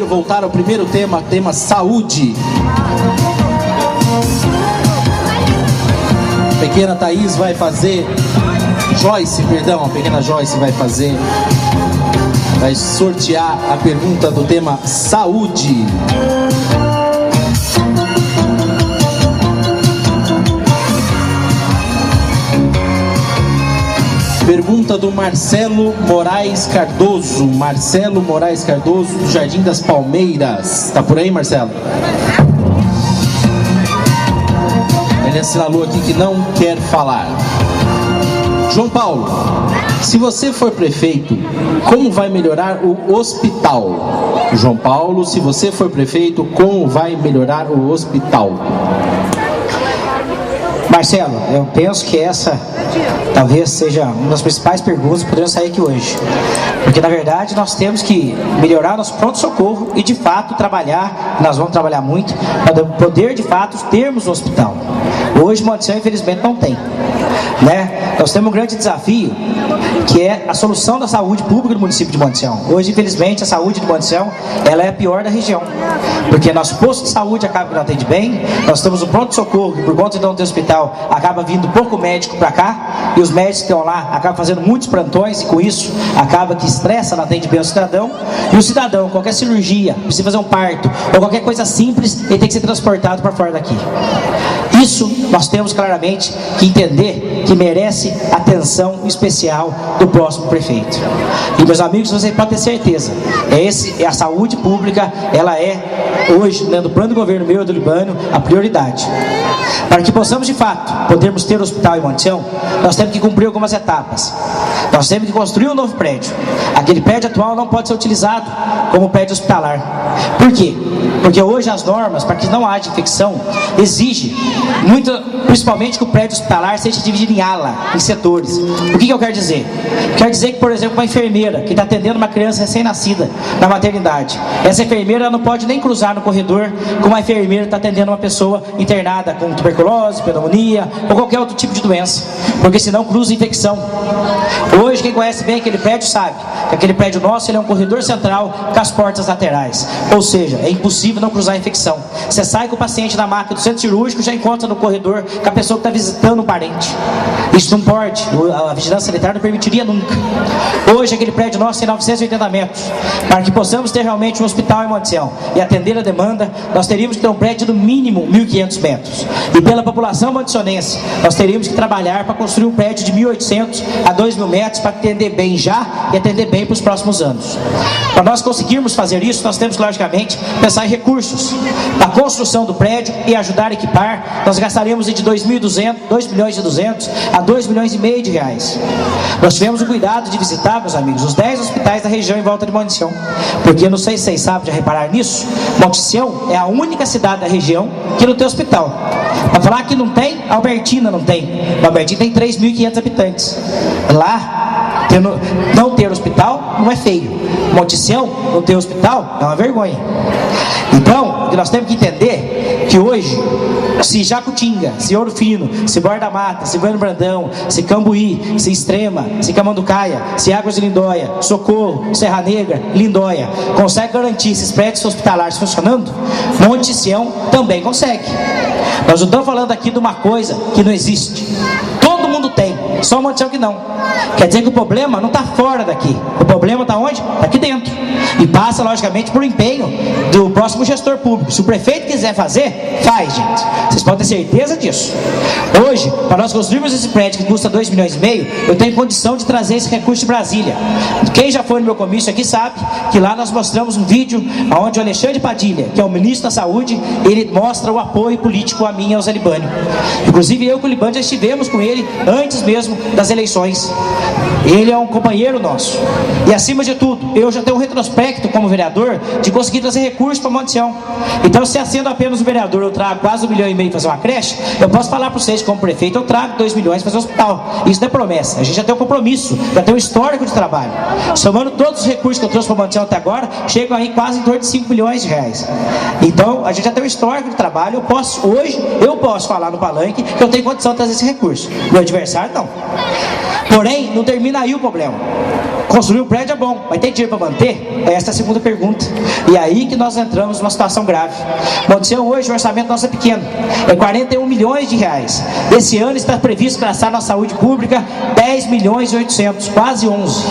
Voltar ao primeiro tema saúde. A pequena Thaís vai fazer, a pequena Joyce vai sortear a pergunta do tema saúde. Pergunta do Marcelo Moraes Cardoso. Marcelo Moraes Cardoso, do Jardim das Palmeiras. Tá por aí, Marcelo? Ele assinalou aqui que não quer falar. João Paulo, se você for prefeito, como vai melhorar o hospital? João Paulo, se você for prefeito, como vai melhorar o hospital? Marcelo, eu penso que essa talvez seja uma das principais perguntas que podemos sair aqui hoje. Porque, na verdade, nós temos que melhorar nosso pronto-socorro e, de fato, trabalhar, nós vamos trabalhar muito, para poder, de fato, termos um hospital. Hoje, Montição, infelizmente, não tem. Nós temos um grande desafio, que é a solução da saúde pública do município de Montição. Hoje, infelizmente, a saúde de Montição, ela é a pior da região. Porque nosso posto de saúde acaba que não atende bem, nós temos um pronto-socorro que, por conta de não ter hospital, acaba vindo pouco médico para cá, e os médicos que estão lá acabam fazendo muitos plantões, e com isso acaba que estressa, não atende bem o cidadão. E o cidadão, qualquer cirurgia, precisa fazer um parto, ou qualquer coisa simples, ele tem que ser transportado para fora daqui. Isso nós temos claramente que entender que merece atenção especial do próximo prefeito. E, meus amigos, vocês podem ter certeza, a saúde pública, ela é hoje, no plano do governo meu e do Libânio, a prioridade. Para que possamos, de fato, podermos ter o hospital em Montição, nós temos que cumprir algumas etapas. Nós temos que construir um novo prédio. Aquele prédio atual não pode ser utilizado como prédio hospitalar. Por quê? Porque hoje as normas, para que não haja infecção, exigem muito, principalmente que o prédio hospitalar seja dividido em ala, em setores. O que eu quero dizer? Quero dizer que, por exemplo, uma enfermeira que está atendendo uma criança recém-nascida na maternidade, essa enfermeira não pode nem cruzar no corredor com uma enfermeira que está atendendo uma pessoa internada com tuberculose, pneumonia ou qualquer outro tipo de doença, porque senão cruza infecção. Hoje, quem conhece bem aquele prédio sabe que aquele prédio nosso, ele é um corredor central com as portas laterais, ou seja, é impossível não cruzar a infecção. Você sai com o paciente da maca do centro cirúrgico, já encontra no corredor com a pessoa que está visitando um parente. Isso não pode, a vigilância sanitária não permitiria nunca. Hoje aquele prédio nosso tem 980 metros. Para que possamos ter realmente um hospital em Montição e atender a demanda, nós teríamos que ter um prédio do mínimo 1.500 metros. E pela população montiçonense, nós teríamos que trabalhar para construir um prédio de 1.800 a 2.000 metros para atender bem já e atender bem para os próximos anos. Para nós conseguirmos fazer isso, nós temos que, logicamente, pensar em recursos. Para a construção do prédio e ajudar a equipar, nós gastaremos de 2.200 a 2,5 milhões de reais. Nós tivemos o cuidado de visitar, meus amigos, os 10 hospitais da região em volta de Montição. Porque, não sei se vocês sabem, já repararam nisso, Montição é a única cidade da região que não tem hospital. Para falar que não tem, Albertina não tem. Albertina tem 3.500 habitantes. Lá, não ter hospital não é feio. Montição não ter hospital é uma vergonha. Então, nós temos que entender que hoje, se Jacutinga, se Ouro Fino, se Borda Mata, se Bueno Brandão, se Cambuí, se Extrema, se Camanducaia, se Águas de Lindóia, Socorro, Serra Negra, Lindóia, consegue garantir esses prédios hospitalares funcionando, Montição também consegue. Nós não estamos falando aqui de uma coisa que não existe. Todo mundo tem, só Montição que não. Quer dizer que o problema não está fora daqui. O problema está onde? Está aqui dentro. E passa, logicamente, por empenho do próximo gestor público. Se o prefeito quiser fazer, faz, gente. Vocês podem ter certeza disso. Hoje, para nós construirmos esse prédio que custa 2,5 milhões, eu tenho condição de trazer esse recurso de Brasília. Quem já foi no meu comício aqui sabe que lá nós mostramos um vídeo onde o Alexandre Padilha, que é o ministro da Saúde, ele mostra o apoio político a mim e ao Zé Libânio. Inclusive eu e o Libânio já estivemos com ele antes mesmo das eleições. Ele é um companheiro nosso. E acima de tudo, eu já tenho um retrospecto como vereador de conseguir trazer recursos para Montição. Então, se sendo apenas um vereador, eu trago quase 1,5 milhão para fazer uma creche, eu posso falar para vocês, como prefeito, eu trago 2 milhões para fazer um hospital. Isso não é promessa, a gente já tem um compromisso, já tem um histórico de trabalho. Somando todos os recursos que eu trouxe para Montição até agora, chegam aí quase em torno de 5 milhões de reais. Então, a gente já tem um histórico de trabalho. Hoje eu posso falar no palanque que eu tenho condição de trazer esse recurso. Meu adversário, não. Porém, não termina aí o problema. Construir um prédio é bom, mas tem dinheiro para manter? Essa é a segunda pergunta. E é aí que nós entramos numa situação grave. Montecão, hoje o orçamento nosso é pequeno, é 41 milhões de reais. Esse ano está previsto gastar na saúde pública 10 milhões e 800, quase 11.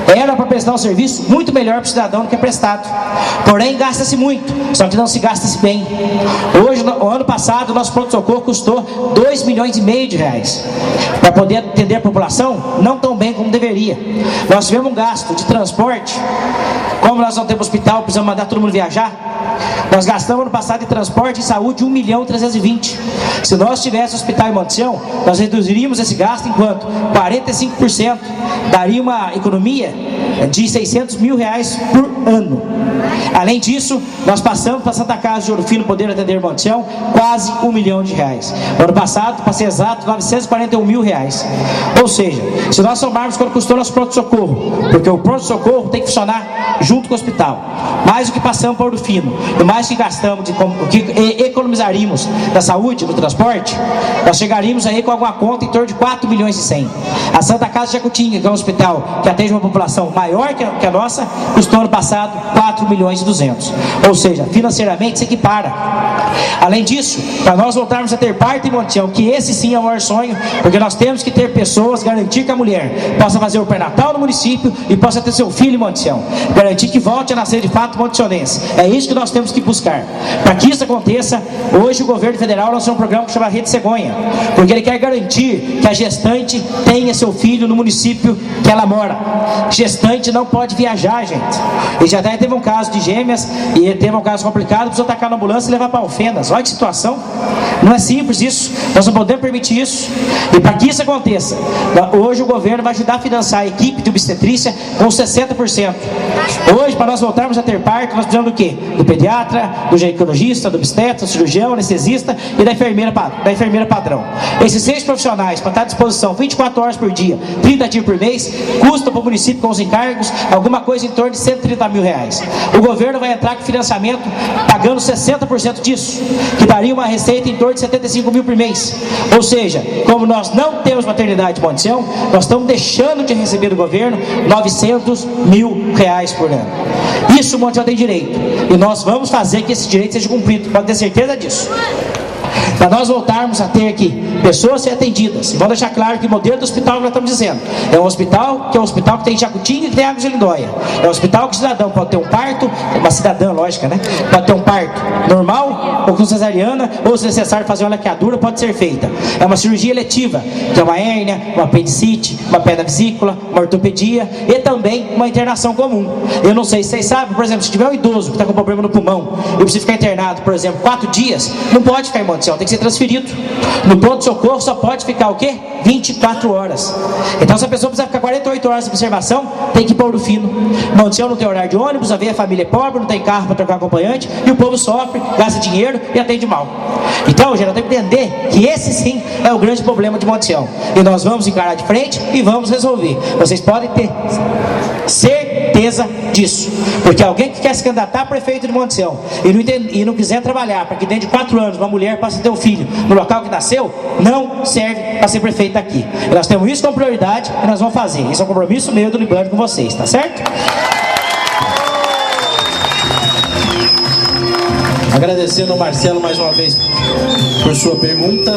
Era para prestar um serviço muito melhor para o cidadão do que é prestado. Porém, gasta-se muito, só que não se gasta-se bem. Hoje, no ano passado, o nosso pronto-socorro custou 2 milhões e meio de reais. Para poder atender a população, não tão bem como deveria. Nós tivemos um gasto de transporte, como nós não temos hospital, precisamos mandar todo mundo viajar. Nós gastamos ano passado em transporte e saúde 1.320.000. Se nós tivéssemos hospital em Montecão, nós reduziríamos esse gasto em quanto? 45%. Daria uma economia de 600 mil reais por ano. Além disso, nós passamos para Santa Casa de Ouro Fino poder atender Montecão quase 1 milhão de reais. No ano passado, para ser exato, 941 mil reais. Ou seja, se nós somarmos quanto custou nosso pronto-socorro, porque o pronto-socorro tem que funcionar junto com o hospital, mais o que passamos para Ouro Fino, e mais que gastamos, o que economizaríamos da saúde, no transporte, nós chegaríamos aí com alguma conta em torno de 4 milhões e 100. A Santa Casa de Jacutinga, que é um hospital que atende uma população maior que a nossa, custou ano passado 4 milhões e 200. Ou seja, financeiramente se equipara. Além disso, para nós voltarmos a ter parto em Montecão, que esse sim é o maior sonho, porque nós temos que ter pessoas, garantir que a mulher possa fazer o pré-natal no município e possa ter seu filho em Montecão, garantir que volte a nascer de fato montecionense. É isso que nós temos que buscar. Para que isso aconteça, hoje o governo federal lançou um programa que chama Rede Cegonha, porque ele quer garantir que a gestante tenha seu filho no município que ela mora. Gestante não pode viajar, gente. E já até teve um caso de gêmeas, e teve um caso complicado, precisou tacar na ambulância e levar para Alfenas. Olha que situação. Não é simples isso, nós não podemos permitir isso. E para que isso aconteça, hoje o governo vai ajudar a financiar a equipe de obstetrícia com 60%. Hoje, para nós voltarmos a ter parto, nós precisamos do quê? Do pediatra, do ginecologista, do obstetra, do cirurgião, anestesista e da enfermeira padrão. Esses 6 profissionais, para estar à disposição 24 horas por dia, 30 dias por mês, custam para o município com os encargos alguma coisa em torno de 130 mil reais. O governo vai entrar com financiamento pagando 60% disso, que daria uma receita em torno de 75 mil por mês. Ou seja, como nós não temos maternidade em Montecão, nós estamos deixando de receber do governo 900 mil reais por ano. Isso o Montecão tem direito, e nós vamos fazer que esse direito seja cumprido, pode ter certeza disso. Para nós voltarmos a ter aqui pessoas ser atendidas, e vamos deixar claro que o modelo do hospital que nós estamos dizendo é um hospital que tem Jacutinga e que tem Águas de Lindóia. É um hospital que o cidadão pode ter um parto, uma cidadã, lógica, né? Pode ter um parto normal, ou com cesariana, ou se necessário fazer uma laqueadura, pode ser feita. É uma cirurgia eletiva, que é uma hérnia, uma apendicite, uma pedra vesícula, uma ortopedia e também uma internação comum. Eu não sei se vocês sabem, por exemplo, se tiver um idoso que está com problema no pulmão e precisa ficar internado, por exemplo, 4 dias, não pode ficar em Montecão, tem que ser transferido. No pronto-socorro só pode ficar o quê? 24 horas. Então, se a pessoa precisar ficar 48 horas de observação, tem que ir para Ouro Fino. Montecão não tem horário de ônibus, a família é pobre, não tem carro para trocar acompanhante, e o povo sofre, gasta dinheiro e atende mal. Então, gente, nós temos que entender que esse sim é o grande problema de Montecão. E nós vamos encarar de frente e vamos resolver. Vocês podem ter certeza disso. Porque alguém que quer se candidatar a prefeito de Montecão e não quiser trabalhar para que dentro de 4 anos uma mulher possa ter um filho no local que nasceu, não serve para ser prefeito aqui. E nós temos isso como prioridade e nós vamos fazer. Isso é um compromisso meu do Librando com vocês, tá certo? Agradecendo ao Marcelo mais uma vez por sua pergunta.